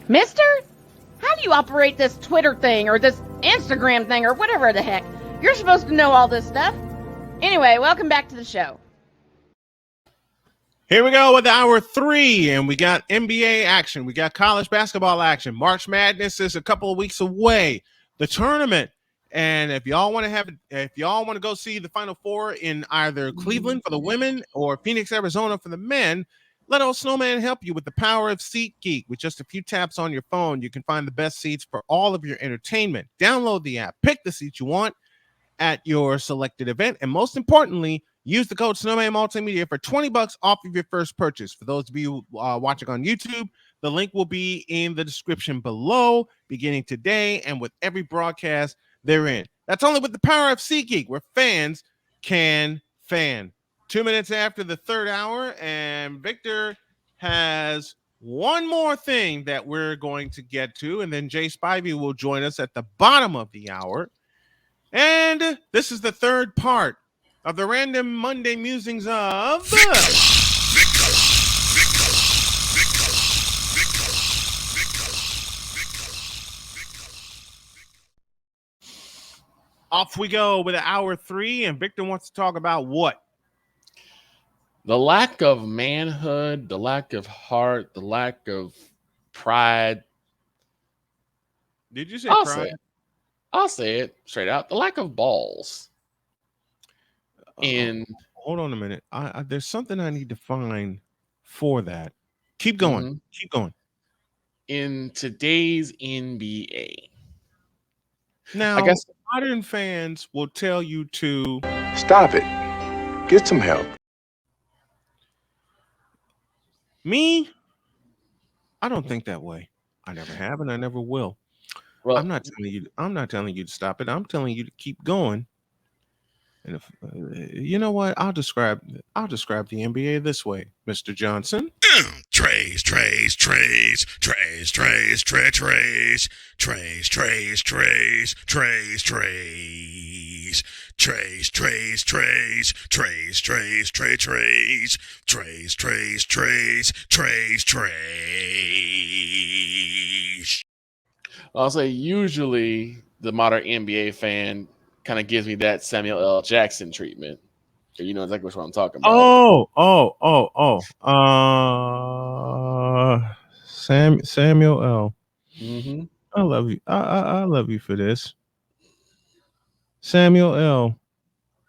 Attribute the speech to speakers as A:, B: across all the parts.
A: Mister? How do you operate this Twitter thing or this Instagram thing or whatever the heck? You're supposed to know all this stuff. Anyway, welcome back to the show.
B: Here we go with hour 3, and we got NBA action. We got college basketball action. March Madness is a couple of weeks away. The tournament, and if y'all want to go see the Final Four in either Cleveland for the women or Phoenix, Arizona for the men, let Old Snowman help you with the power of SeatGeek. With just a few taps on your phone, you can find the best seats for all of your entertainment. Download the app, pick the seat you want at your selected event, and most importantly, use the code Snowman Multimedia for $20 off of your first purchase. For those of you watching on YouTube, the link will be in the description below, beginning today and with every broadcast therein. That's only with the power of SeatGeek, where fans can fan. 2 minutes after the third hour, and Victor has one more thing that we're going to get to, and then Jay Spivey will join us at the bottom of the hour. And this is the third part of the Random Monday Musings of Off we go with hour 3, and Victor wants to talk about what?
C: The lack of manhood, the lack of heart, the lack of pride.
B: Did you say
C: pride? I'll say it straight out. The lack of balls.
B: Hold on a minute. There's something I need to find for that. Keep going.
C: Mm-hmm.
B: Keep going.
C: In today's NBA.
B: Now, I guess modern fans will tell you to
D: stop it. Get some help.
B: Me? I don't think that way. I never have, and I never will.
C: Well,
B: I'm not telling you to stop it. I'm telling you to keep going. And if you know what, I'll describe the NBA this way, Mr. Johnson.
E: Trays.
C: I'll say usually the modern NBA fan kind of gives me that Samuel L. Jackson treatment. So you know exactly what I'm talking about.
B: Samuel L.
C: Mm-hmm.
B: I love you. I love you for this. Samuel L.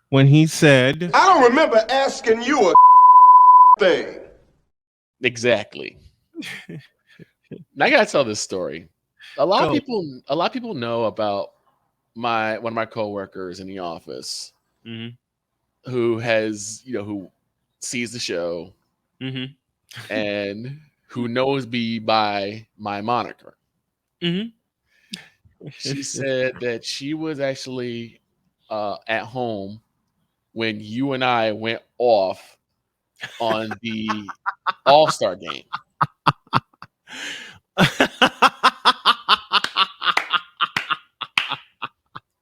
B: When he said,
D: I don't remember asking you a thing.
C: Exactly. Now I gotta tell this story. A lot of people know about one of my coworkers in the office,
B: mm-hmm.
C: who sees the show,
B: mm-hmm.
C: and who knows me by my moniker.
B: Mm-hmm.
C: She said that she was actually at home when you and I went off on the All-Star game.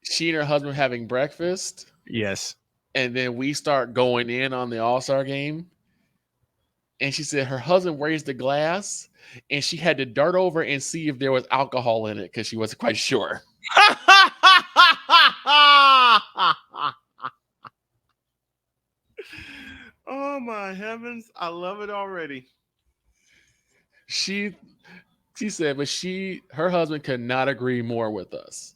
C: She and her husband having breakfast.
B: Yes.
C: And then we start going in on the All-Star game. And she said her husband raised the glass and she had to dart over and see if there was alcohol in it because she wasn't quite sure.
B: Oh my heavens. I love it already.
C: She said, but her husband could not agree more with us.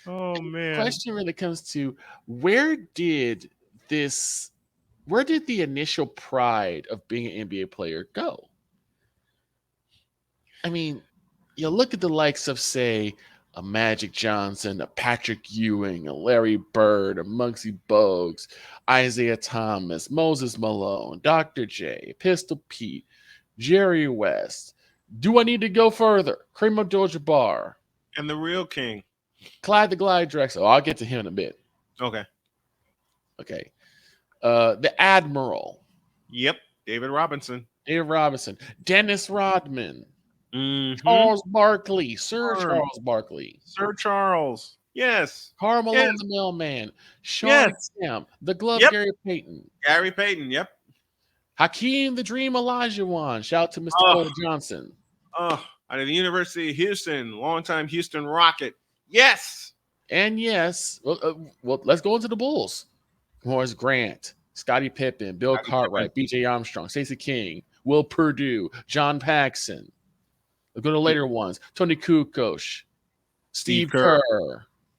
B: Oh man.
C: The question really comes to where did the initial pride of being an NBA player go? I mean, you look at the likes of, say, a Magic Johnson, a Patrick Ewing, a Larry Bird, a Muggsy Bogues, Isaiah Thomas, Moses Malone, Dr. J, Pistol Pete, Jerry West. Do I need to go further? Kareem Abdul-Jabbar.
B: And the real king.
C: Clyde the Glide Drexler. Oh, I'll get to him in a bit.
B: Okay.
C: The Admiral.
B: Yep. David Robinson.
C: Dennis Rodman.
B: Mm-hmm.
C: Charles Barkley. Charles Barkley.
B: Sir Charles. Yes.
C: Karl Malone the Mailman. Sean Kemp. The Glove Gary Payton.
B: Yep.
C: Hakeem the Dream Olajuwon. Shout out to Mr. Cole Johnson.
B: Oh, out of the University of Houston, longtime Houston Rocket. Yes.
C: And yes, well, let's go into the Bulls. Horace Grant, Scottie Pippen, Bill Cartwright, B.J. Armstrong, Stacey King, Will Perdue, John Paxson. Let's go to later ones. Tony Kukoc, Steve Kerr,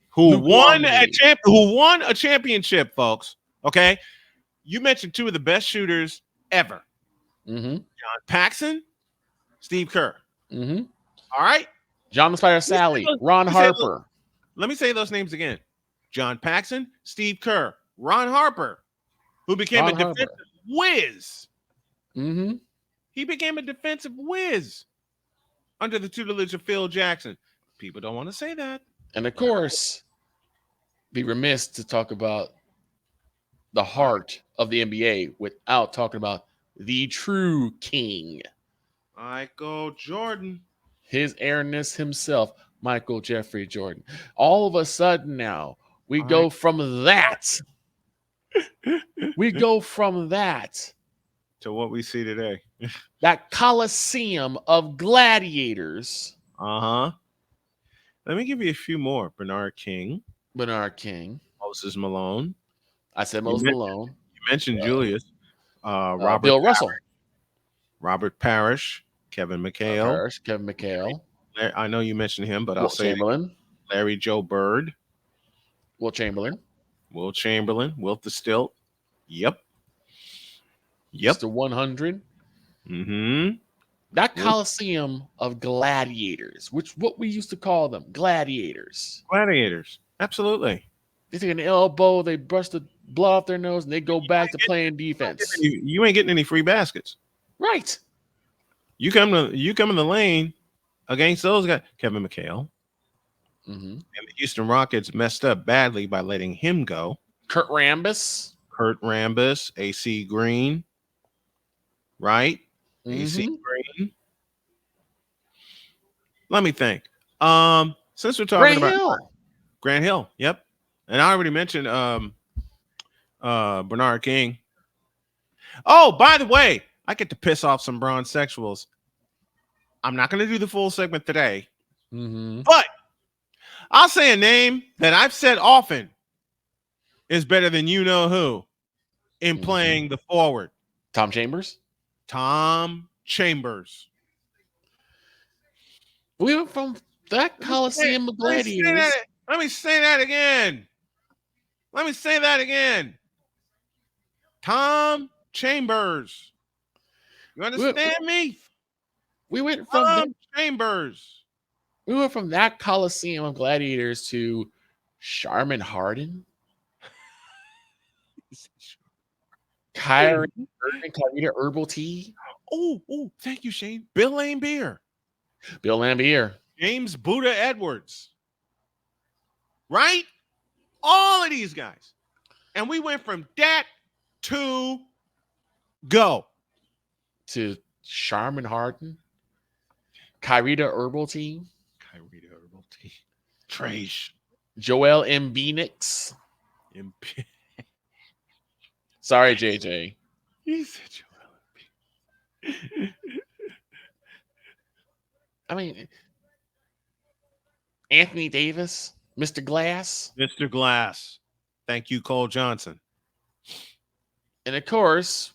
B: who
C: Luke
B: won
C: Longley.
B: a championship, folks. Okay, you mentioned two of the best shooters ever.
C: Mm-hmm.
B: John Paxson, Steve Kerr.
C: Mm-hmm.
B: All right.
C: John the Spider Sally, Ron Harper.
B: Let me say those names again. John Paxson, Steve Kerr, Ron Harper, who became a defensive whiz.
C: Mm-hmm.
B: He became a defensive whiz under the tutelage of Phil Jackson. People don't want to say that.
C: And of course, be remiss to talk about the heart of the NBA without talking about the true king.
B: Michael Jordan.
C: His airness himself, Michael Jeffrey Jordan. All of a sudden now, we go from that. We go from that
B: to what we see today.
C: That coliseum of gladiators.
B: Uh-huh. Let me give you a few more. Bernard King.
C: Moses
B: Malone.
C: I said Moses Malone.
B: You mentioned Julius. Robert
C: Bill Russell.
B: Robert Parrish. Kevin McHale. I know you mentioned him, but I'll say
C: Chamberlain.
B: Larry Joe Bird.
C: Will Chamberlain.
B: Wilt the Stilt. Yep.
C: Mr. 100.
B: Mm-hmm.
C: That coliseum of gladiators, what we used to call them, gladiators.
B: Absolutely.
C: They take an elbow, they brush the blood off their nose, and they go back to playing defense.
B: You ain't getting any free baskets.
C: Right.
B: You come in the lane against those guys. Kevin McHale.
C: Mm-hmm.
B: And the Houston Rockets messed up badly by letting him go.
C: Kurt Rambis,
B: AC Green. Right?
C: Mm-hmm.
B: AC Green. Let me think. Since we're talking about Grant Hill, yep. And I already mentioned Bernard King. Oh, by the way, I get to piss off some bronze sexuals. I'm not going to do the full segment today, but I'll say a name that I've said often is better than you know who in playing the forward.
C: Tom Chambers. We went from that coliseum of gladiators.
B: Let me say that again. Tom Chambers. You understand me?
C: We went from
B: Chambers.
C: We went from that coliseum of gladiators to Charmin Harden, Kyrie Herbal Tea.
B: Oh, thank you, Shane. Bill Laimbeer. James Buddha Edwards. Right? All of these guys. And we went from that to go.
C: To Charmin Harden, Kyrita Herbal Tea.
B: Trash.
C: Joel Embiid. Sorry, JJ.
B: He said Joel Embiid.
C: I mean, Anthony Davis, Mr. Glass.
B: Thank you, Cole Johnson.
C: And of course,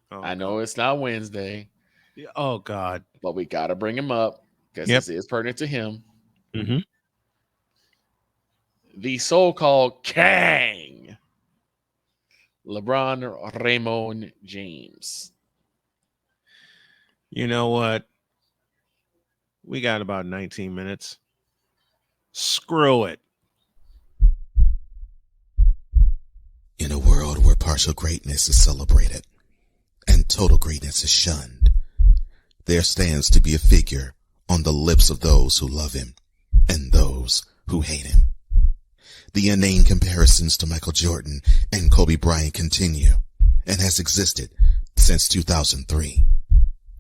C: I know it's not Wednesday.
B: Oh, God.
C: But we got to bring him up because this is pertinent to him.
B: Mm-hmm.
C: The so-called Kang, LeBron Raymond James.
B: You know what? We got about 19 minutes. Screw it.
E: In a world where partial greatness is celebrated and total greatness is shunned, there stands to be a figure on the lips of those who love him and those who hate him. The inane comparisons to Michael Jordan and Kobe Bryant continue and has existed since 2003.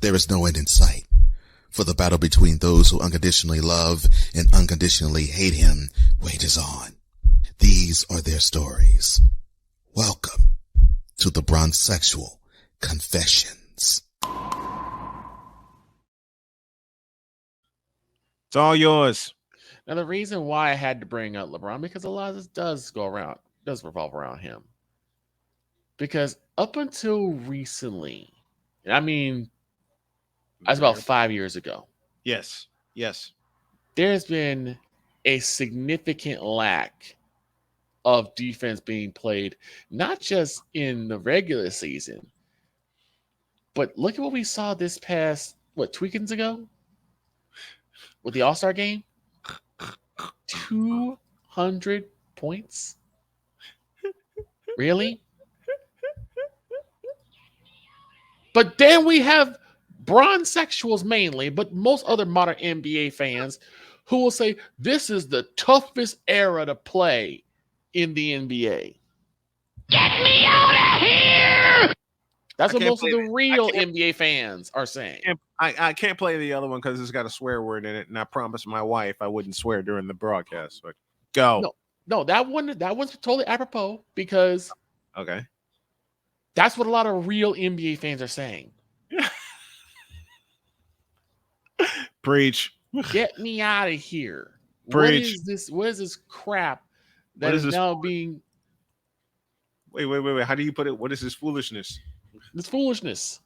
E: There is no end in sight, for the battle between those who unconditionally love and unconditionally hate him wages on. These are their stories. Welcome to the Bronzexual Confessions.
B: all yours.
C: Now, the reason why I had to bring up LeBron, because a lot of this does revolve around him. Because up until recently, I mean, that's about 5 years ago,
B: Yes.
C: there's been a significant lack of defense being played, not just in the regular season, but look at what we saw this past, 2 weekends ago with the All-Star game. 200 points? Really? But then we have bronze sexuals mainly, but most other modern NBA fans who will say this is the toughest era to play in the NBA.
A: Get me out of here!
C: That's what
B: can't
C: most of
B: play
C: the real NBA fans are saying.
B: I can't play the other one because it's got a swear word in it, and I promised my wife I wouldn't swear during the broadcast. But go.
C: No, that one's totally apropos because
B: Okay.
C: that's what a lot of real NBA fans are saying.
B: Preach.
C: Get me out of here.
B: Preach.
C: What is this crap that
B: What
C: is
B: is this
C: now being
B: Wait. How do you put it? What is this foolishness?
C: this foolishness?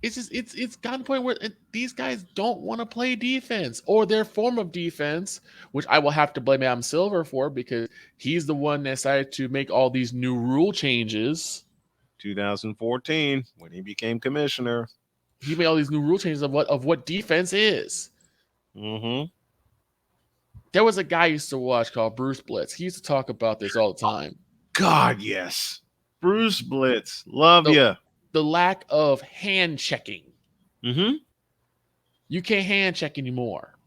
C: It's gotten to the point where these guys don't want to play defense or their form of defense, which I will have to blame Adam Silver for because he's the one that decided to make all these new rule changes.
B: 2014, when he became commissioner.
C: He made all these new rule changes of what defense is.
B: Mm-hmm.
C: There was a guy I used to watch called Bruce Blitz. He used to talk about this all the time.
B: God, yes. Bruce Blitz. Love ya.
C: The lack of hand checking.
B: Mm-hmm.
C: You can't hand check anymore.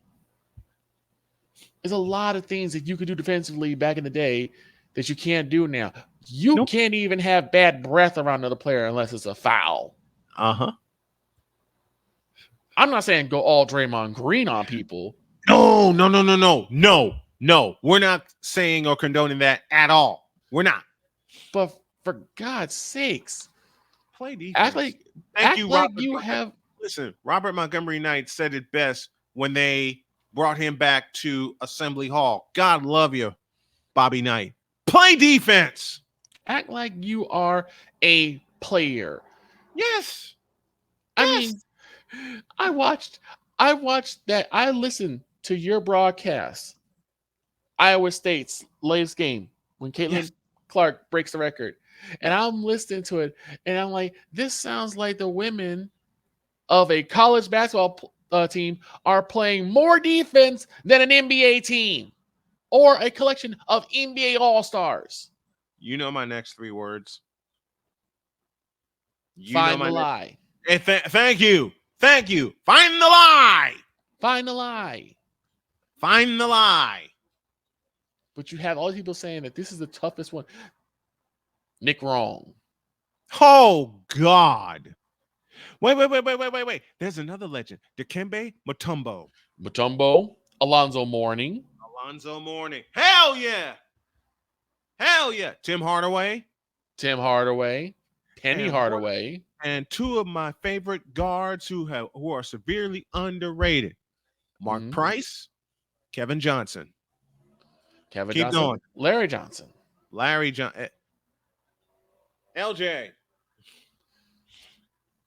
C: There's a lot of things that you could do defensively back in the day that you can't do now. You can't even have bad breath around another player unless it's a foul.
B: Uh-huh.
C: I'm not saying go all Draymond Green on people.
B: No. We're not saying or condoning that at all. We're not.
C: But for God's sakes,
B: Play defense.
C: Act like you have.
B: Listen, Robert Montgomery Knight said it best when they brought him back to Assembly Hall. God love you, Bobby Knight. Play defense.
C: Act like you are a player.
B: Yes.
C: I mean, I watched that. I listened to your broadcast. Iowa State's latest game when Caitlin Clark breaks the record. And I'm listening to it, and I'm like, this sounds like the women of a college basketball team are playing more defense than an NBA team or a collection of NBA All-Stars.
B: You know my next 3 words.
C: Find the lie.
B: Thank you. Find the lie.
C: Find the lie.
B: Find the lie.
C: But you have all these people saying that this is the toughest one. Nick wrong.
B: Oh, God. Wait. There's another legend. Dikembe Mutombo.
C: Alonzo Mourning.
B: Hell yeah. Tim Hardaway.
C: Penny Hardaway.
B: And 2 of my favorite guards who are severely underrated. Mark Price, Kevin Johnson.
C: Keep going. Larry Johnson.
B: LJ.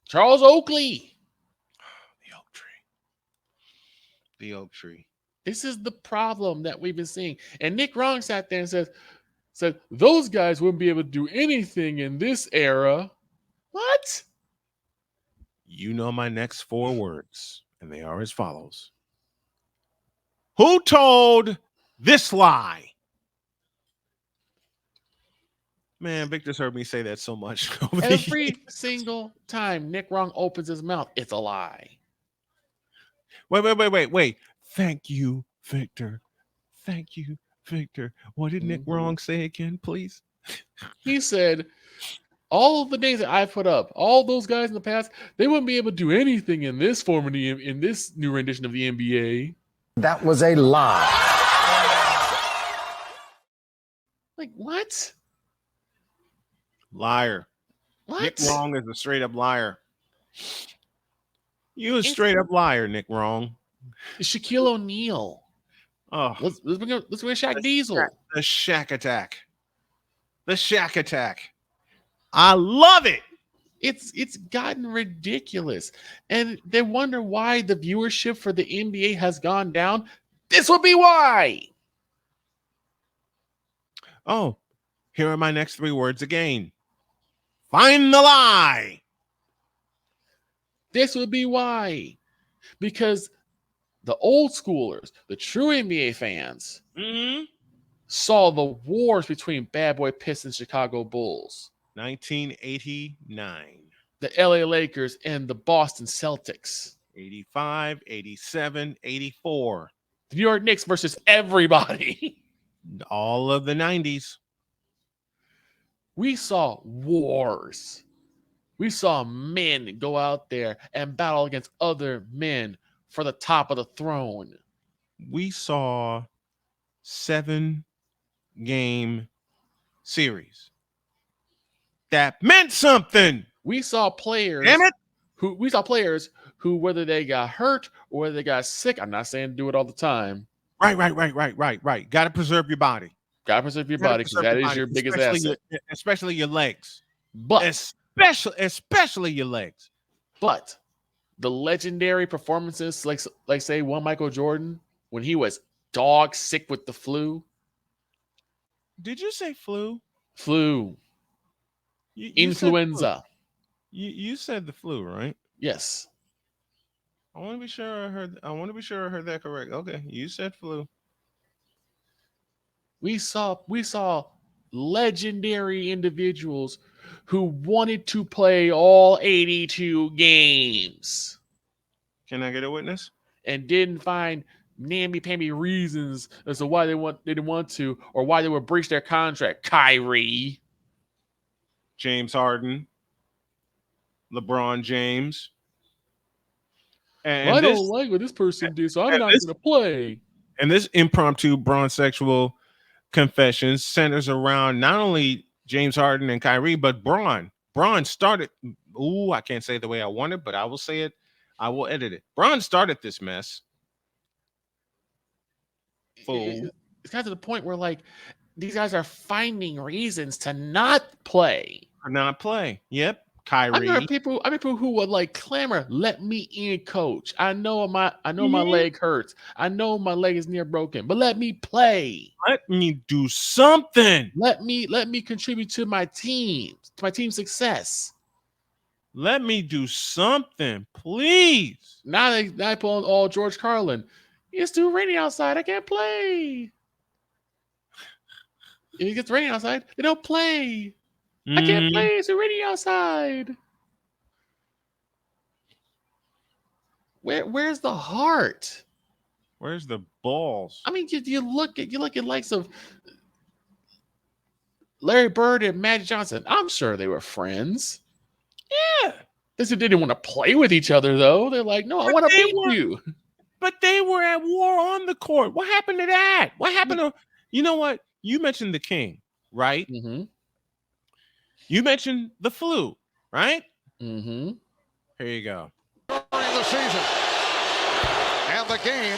C: Charles Oakley.
B: The Oak Tree.
C: This is the problem that we've been seeing. And Nick Wrong sat there and said those guys wouldn't be able to do anything in this era. What?
B: You know my next 4 words, and they are as follows. Who told this lie? Man, Victor's heard me say that so much.
C: Every single time Nick Wrong opens his mouth, it's a lie.
B: Wait. Thank you, Victor. What did Nick Wrong say again, please?
C: He said, all of the names that I put up, all those guys in the past, they wouldn't be able to do anything in this form in this new rendition of the NBA.
F: That was a lie.
C: Like, what?
B: Liar.
C: What?
B: Nick Wrong is a straight up liar. You a straight up liar, Nick. Wrong.
C: Shaquille O'Neal.
B: Oh,
C: Let's bring Shaq Diesel.
B: The Shaq attack. The Shaq attack. I love it.
C: It's gotten ridiculous, and they wonder why the viewership for the NBA has gone down. This will be why.
B: Oh, here are my next 3 words again. Find the lie.
C: This would be why. Because the old schoolers, the true NBA fans, saw the wars between Bad Boy Pistons, Chicago Bulls,
B: 1989,
C: the LA Lakers, and the Boston Celtics,
B: 85, 87, 84,
C: the New York Knicks versus everybody.
B: all of the 90s.
C: We saw wars. We saw men go out there and battle against other men for the top of the throne.
B: We saw 7-game series. That meant something.
C: We saw players.
B: Damn it.
C: Who, whether they got hurt or whether they got sick, I'm not saying do it all the time.
B: Right. Got to preserve your body.
C: Got to preserve your body because that is your biggest asset.
B: Especially your legs.
C: But
B: especially your legs.
C: But the legendary performances, like say one Michael Jordan when he was dog sick with the flu.
B: Did you say flu?
C: Flu.
B: You
C: Influenza.
B: You said the flu, right?
C: Yes.
B: I want to be sure I heard that correct. Okay, you said flu.
C: We saw legendary individuals who wanted to play all 82 games.
B: Can I get a witness?
C: And didn't find namby-pamby reasons as to why they didn't want to or why they would breach their contract. Kyrie.
B: James Harden. LeBron James. And
C: I don't like what this person did, so I'm not going to play.
B: And this impromptu bronzexual confessions centers around not only James Harden and Kyrie, but Bron. Bron started. I can't say it the way I want it, but I will say it. I will edit it. Bron started this mess. Fool.
C: It's got to the point where like these guys are finding reasons to not play.
B: Or not play. Yep. Kyrie.
C: I mean, people who would like clamor, "Let me in, coach. I know my leg hurts. I know my leg is near broken, but let me play.
B: Let me do something.
C: Let me contribute to my team's success.
B: Let me do something, please."
C: Now they pull all George Carlin. It's too rainy outside. I can't play. If it gets raining outside, they don't play. I can't play. It's raining outside. Where's the heart?
B: Where's the balls?
C: I mean, you look at likes of Larry Bird and Magic Johnson. I'm sure they were friends.
B: Yeah.
C: They didn't want to play with each other though. They're like, no, I want to beat you.
B: But they were at war on the court. What happened to that? What happened to? You know what? You mentioned the King, right?
C: Mm-hmm.
B: You mentioned the flu, right?
C: Mm-hmm.
B: Here you go.
G: During the season. And the game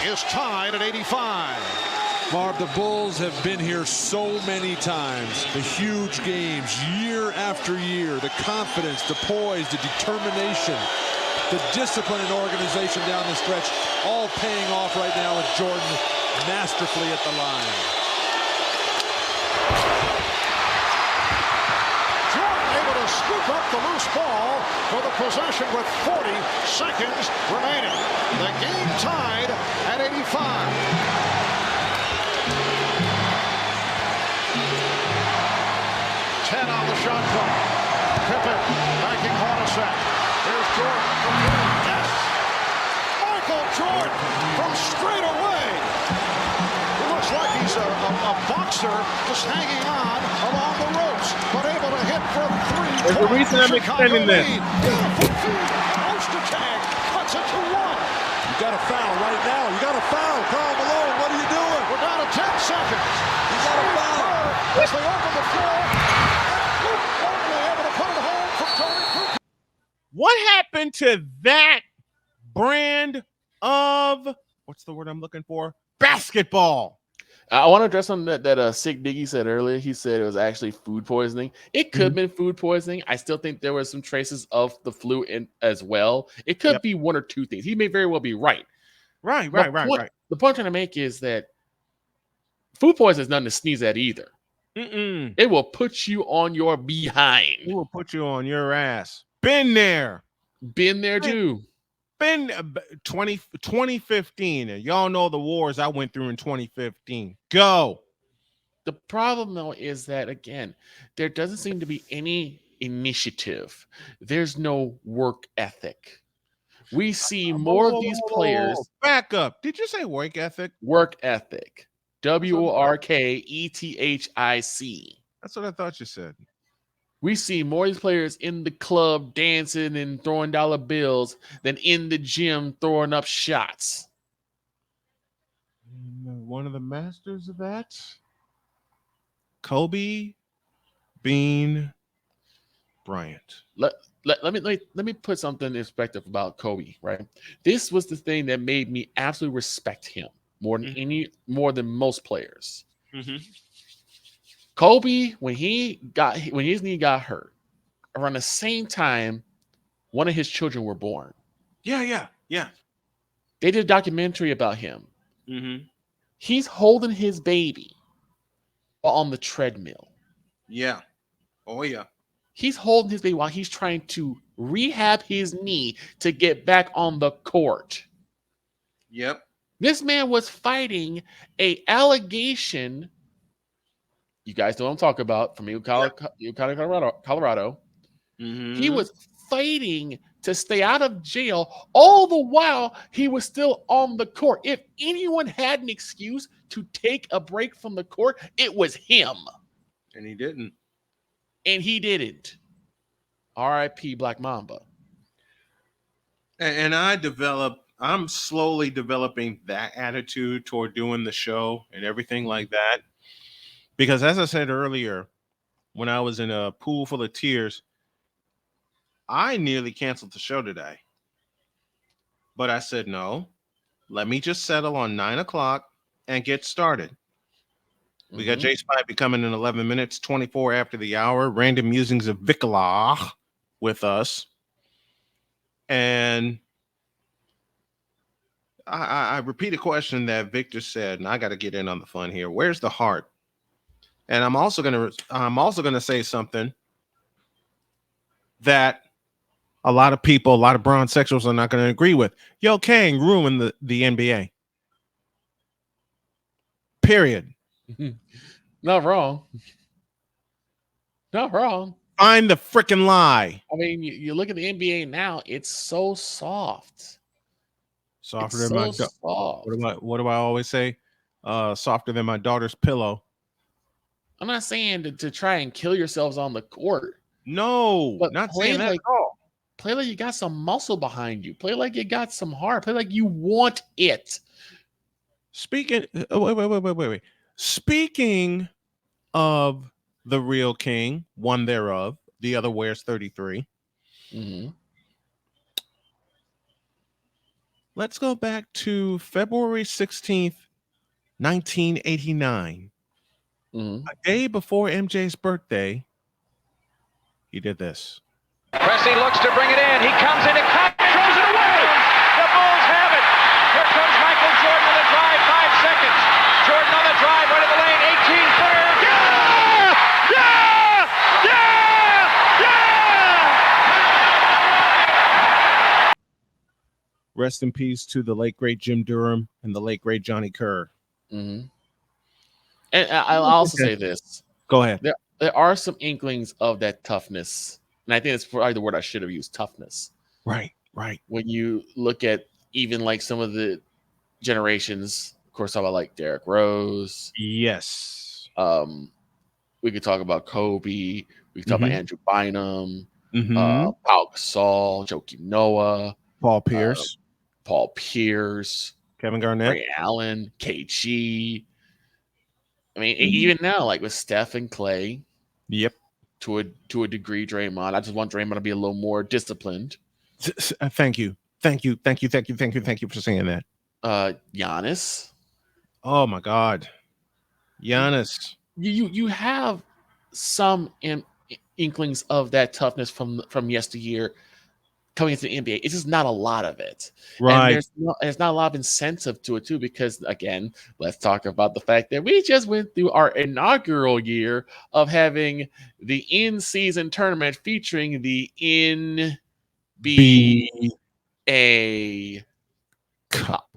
G: is tied at 85.
H: Marv, the Bulls have been here so many times. The huge games, year after year. The confidence, the poise, the determination, the discipline and organization down the stretch, all paying off right now with Jordan masterfully at the line.
G: Scoop up the loose ball for the possession with 40 seconds remaining. The game tied at 85. 10 on the shot clock. Pippen backing Hornacek. Here's Jordan from three. Yes! Michael Jordan from straight away. He looks like he's a boxer just hanging on along the ropes, but able to hit from three.
B: There's a reason I'm extending this.
G: Beautiful feed. Ostertag cuts it to one.
H: You got a foul right now. You got a foul. Karl Malone, what are you doing?
G: We're down to 10 seconds.
H: You got a foul.
G: As they open the floor, only able to put it home from Tony Kukoc.
B: What happened to that brand of, what's the word I'm looking for? Basketball.
C: I want to address something that Sick Diggy said earlier. He said it was actually food poisoning. It could have been food poisoning. I still think there were some traces of the flu in as well. It could be one or two things. He may very well be right.
B: Right.
C: The point I'm trying to make is that food poisoning is nothing to sneeze at either. It will put you on your behind.
B: It will put you on your ass. Been there
C: too.
B: Been 2015, and y'all know the wars I went through in 2015. Go.
C: The problem, though, is that, again, there doesn't seem to be any initiative. There's no work ethic. We see more of these players.
B: Back up. Did you say work ethic?
C: Work ethic. WORKETHIC.
B: That's what I thought you said.
C: We see more of these players in the club dancing and throwing dollar bills than in the gym throwing up shots.
B: One of the masters of that, Kobe Bean Bryant.
C: Let me put something in perspective about Kobe, right? This was the thing that made me absolutely respect him more than most players. Kobe, when his knee got hurt, around the same time, one of his children were born.
B: Yeah.
C: They did a documentary about him. He's holding his baby on the treadmill.
B: Yeah. Oh, yeah.
C: He's holding his baby while he's trying to rehab his knee to get back on the court.
B: Yep.
C: This man was fighting an allegation. You guys know what I'm talking about from Colorado. He was fighting to stay out of jail. All the while, he was still on the court. If anyone had an excuse to take a break from the court, it was him.
B: And he didn't.
C: R.I.P. Black Mamba.
B: And I'm slowly developing that attitude toward doing the show and everything like that. Because as I said earlier, when I was in a pool full of tears, I nearly canceled the show today. But I said, no, let me just settle on 9:00 and get started. We got J Spy coming in 11 minutes, 24 after the hour. Random Musings of Vicola with us. And I repeat a question that Victor said, and I got to get in on the fun here. Where's the heart? And I'm also gonna say something that a lot of bronze sexuals are not going to agree with. Yo, Kang ruined the NBA. Period.
C: Not wrong.
B: Find the freaking lie.
C: I mean, you look at the NBA now; it's so soft.
B: Softer than my soft. What do I always say? Softer than my daughter's pillow.
C: I'm not saying to try and kill yourselves on the court.
B: No,
C: but
B: not saying that at all.
C: Play like you got some muscle behind you. Play like you got some heart. Play like you want it.
B: Wait. Speaking of the real king, one thereof, the other wears 33. Let's go back to February 16th, 1989. A day before MJ's birthday, he did this.
I: Pressey looks to bring it in. He comes in and throws it away. The Bulls have it. Here comes Michael Jordan on the drive. 5 seconds. Jordan on the drive, right in the lane. 18-footer. Yeah!
B: Rest in peace to the late great Jim Durham and the late great Johnny Kerr.
C: And I'll also say this.
B: Go ahead.
C: There are some inklings of that toughness. And I think that's probably the word I should have used, toughness.
B: Right.
C: When you look at even like some of the generations, of course, talk about like Derrick Rose.
B: Yes.
C: We could talk about Kobe. We could talk about Andrew Bynum, Pau Gasol, Joakim Noah,
B: Paul Pierce, Kevin Garnett,
C: Ray Allen, KG. I mean, even now, like with Steph and Clay.
B: Yep.
C: To a degree, Draymond. I just want Draymond to be a little more disciplined.
B: Thank you. Thank you for saying that.
C: Giannis.
B: Oh my God, Giannis.
C: You have some inklings of that toughness from yesteryear coming into the NBA. It's just not a lot of it, and
B: Right.
C: there's not a lot of incentive to it too. Because again, let's talk about the fact that we just went through our inaugural year of having the in-season tournament featuring the NBA Cup.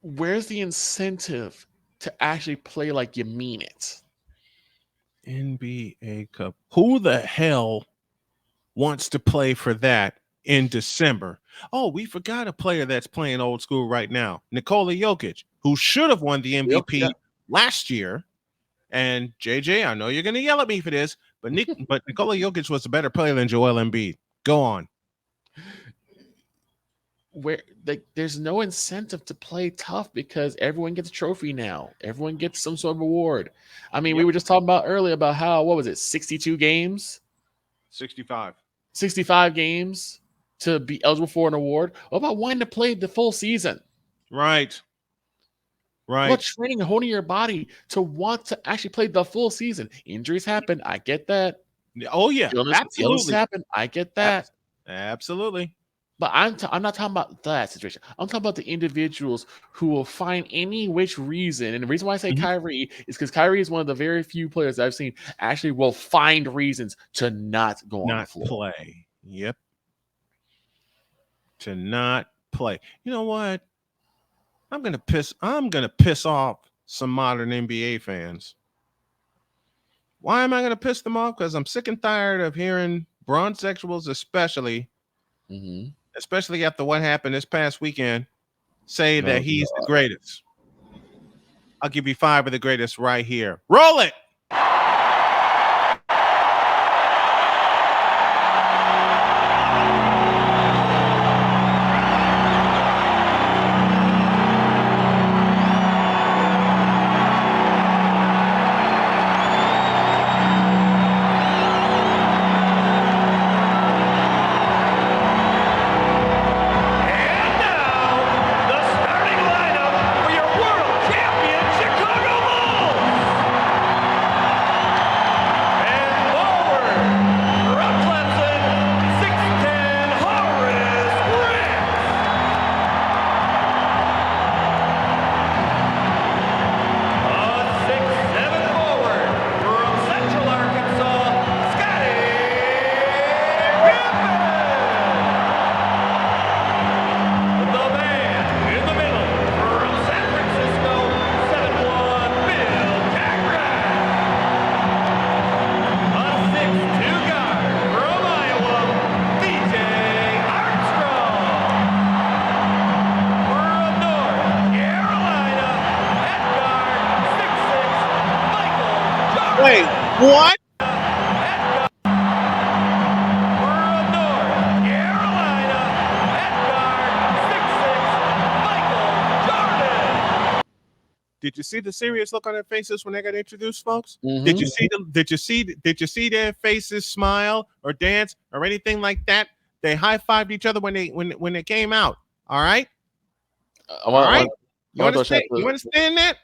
C: Where's the incentive to actually play like you mean it?
B: NBA Cup. Who the hell wants to play for that in December? Oh, we forgot a player that's playing old school right now, Nikola Jokic, who should have won the MVP last year. And JJ, I know you're going to yell at me for this, but Nikola Jokic was a better player than Joel Embiid. Go on.
C: Where there's no incentive to play tough because everyone gets a trophy now. Everyone gets some sort of award. I mean, we were just talking about earlier about how, what was it, 62 games?
B: 65
C: games to be eligible for an award. What about wanting to play the full season?
B: Right.
C: What training and honing your body to want to actually play the full season? Injuries happen. I get that.
B: Oh, yeah.
C: Illness happen. I get that.
B: Absolutely.
C: But I'm not talking about that situation. I'm talking about the individuals who will find any which reason. And the reason why I say Kyrie is because Kyrie is one of the very few players I've seen actually will find reasons to not go on the floor.
B: Play. Yep. To not play. You know what? I'm gonna piss off some modern NBA fans. Why am I gonna piss them off? Because I'm sick and tired of hearing bronzexuals, especially after what happened this past weekend, say that he's the greatest. I'll give you 5 of the greatest right here. Roll it. Wait, what? Did you see the serious look on their faces when they got introduced, folks? Did you see their faces smile or dance or anything like that? They high-fived each other when they came out. All right? You understand that?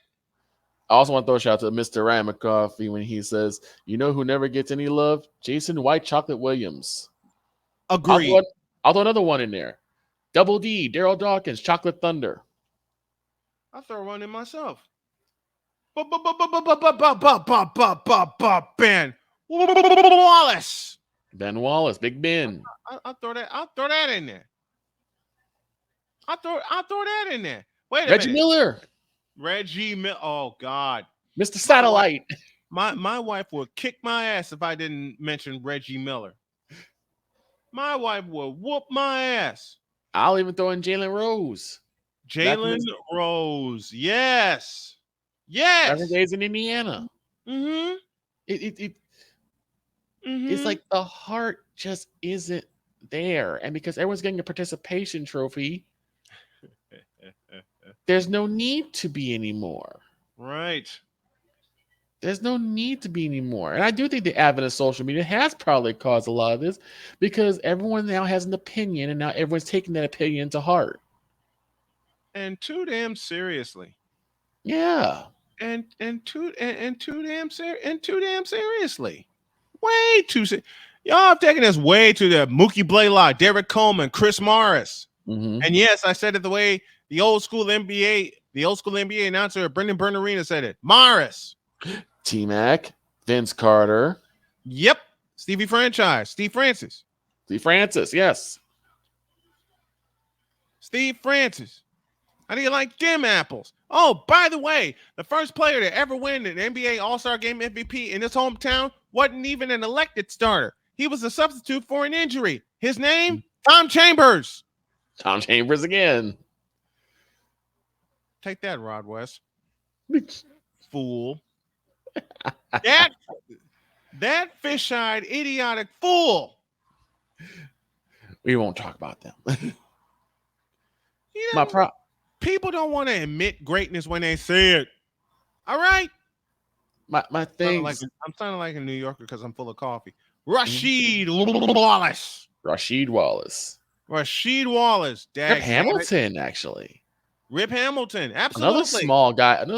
C: I also want to throw a shout out to Mr. Ryan McCarthy when he says, "You know who never gets any love? Jason White Chocolate Williams."
B: Agreed.
C: I'll throw another one in there. Double D, Daryl Dawkins, Chocolate Thunder.
B: I'll throw one in myself. Ben Wallace.
C: Ben Wallace, Big Ben.
B: I'll throw that in there. I'll throw that in there. Wait a
C: minute.
B: Reggie Miller. Oh God.
C: Mr. Satellite.
B: My wife would kick my ass if I didn't mention Reggie Miller. My wife will whoop my ass.
C: I'll even throw in Jalen Rose.
B: Jalen Rose. Yes. Yes.
C: 7 days in Indiana. It's like the heart just isn't there. And because everyone's getting a participation trophy, there's no need to be anymore.
B: Right.
C: There's no need to be anymore. And I do think the advent of social media has probably caused a lot of this because everyone now has an opinion and now everyone's taking that opinion to heart.
B: And too damn seriously.
C: Yeah.
B: And too damn seriously. Way too serious. Y'all have taken this way to the Mookie Blaylock, Derek Coleman, Chris Morris.
C: Mm-hmm.
B: And yes, I said it the way the old school NBA announcer Brendan Bernardino said it. Morris.
C: T-Mac, Vince Carter.
B: Yep. Steve Francis,
C: yes.
B: Steve Francis. How do you like dim apples? Oh, by the way, the first player to ever win an NBA All-Star Game MVP in his hometown wasn't even an elected starter. He was a substitute for an injury. His name? Tom Chambers.
C: Tom Chambers again.
B: Take that, Rod West. Fool. That fish-eyed, idiotic fool.
C: We won't talk about them.
B: You know, people don't want to admit greatness when they see it. All right?
C: My thing.
B: I'm sounding like a New Yorker because I'm full of coffee. Rasheed Wallace. Rasheed Wallace.
C: Rip Hamilton, actually.
B: Rip Hamilton, absolutely.
C: Another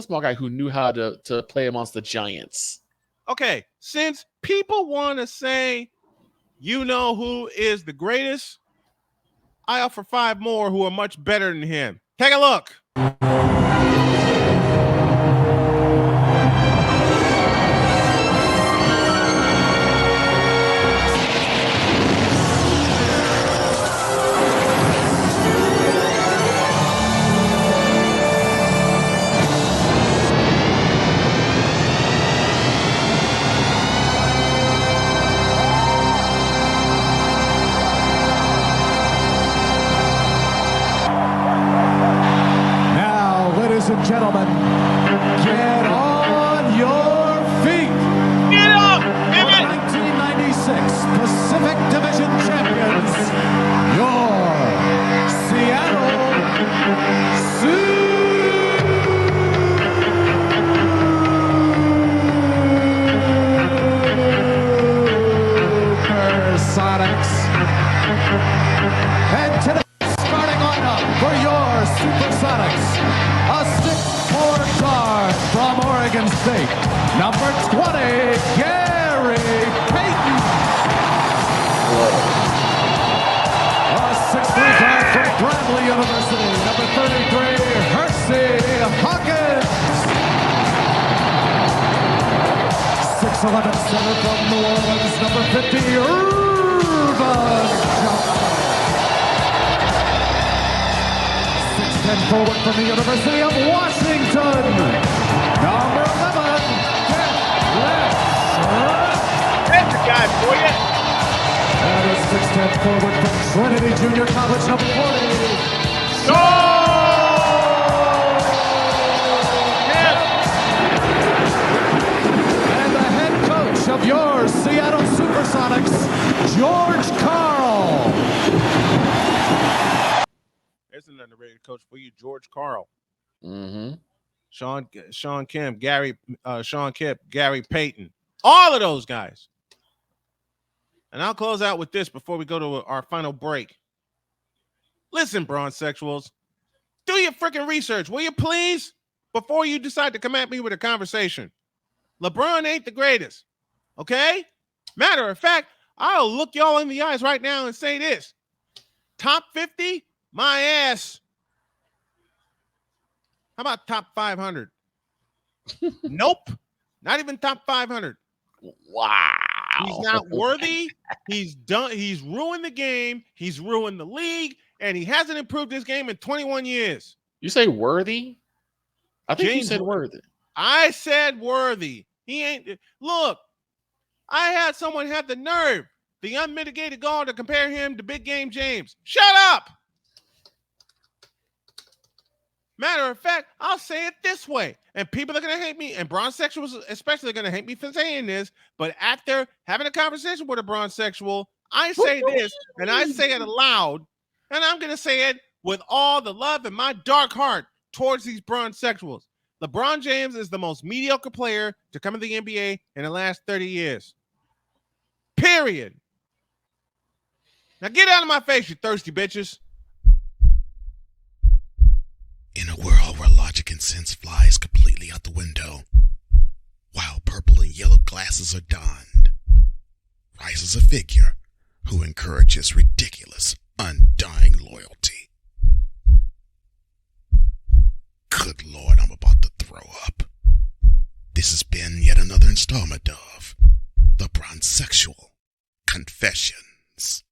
C: small guy who knew how to play amongst the giants.
B: Okay, since people want to say, you know who is the greatest, I offer 5 more who are much better than him. Take a look.
F: Ladies and gentlemen, get on your feet.
B: Get up!
F: The 1996 Pacific Division champions, your Seattle Supersonics. And today's starting lineup for your Supersonics. A 6'4" guard from Oregon State, number 20, Gary Payton. A 6'3" guard from Bradley University, number 33, Hersey Hawkins. 6'11" center from New Orleans, number 50, Urban Johnson. 6'10" forward from the University of Washington, number 11,
B: That's the guy for you.
F: and a 6'10" forward from Trinity Junior College, number 40, and the head coach of your Seattle Supersonics, George Karl.
B: There's an underrated coach for you, George Karl.
C: Mm-hmm.
B: Sean Kemp, Gary Payton. All of those guys. And I'll close out with this before we go to our final break. Listen, bronzesexuals, do your freaking research, will you please? Before you decide to come at me with a conversation. LeBron ain't the greatest. Okay? Matter of fact, I'll look y'all in the eyes right now and say this. Top 50? My ass. How about top 500? Nope. Not even top 500.
C: Wow.
B: He's not worthy. He's done. He's ruined the game. He's ruined the league. And he hasn't improved his game in 21 years.
C: You say worthy? I think
B: James
C: you said worthy.
B: I said worthy. He ain't. Look, I had someone have the nerve, the unmitigated gall, to compare him to Big Game James. Shut up. Matter of fact, I'll say it this way, and people are going to hate me, and bronzesexuals especially are going to hate me for saying this, but after having a conversation with a bronzesexual, I say this, and I say it aloud, and I'm going to say it with all the love in my dark heart towards these bronzesexuals. LeBron James is the most mediocre player to come to the NBA in the last 30 years. Period. Now get out of my face, you thirsty bitches.
E: In a world where logic and sense flies completely out the window, while purple and yellow glasses are donned, rises a figure who encourages ridiculous, undying loyalty. Good Lord, I'm about to throw up. This has been yet another installment of LeBron's Sexual Confessions.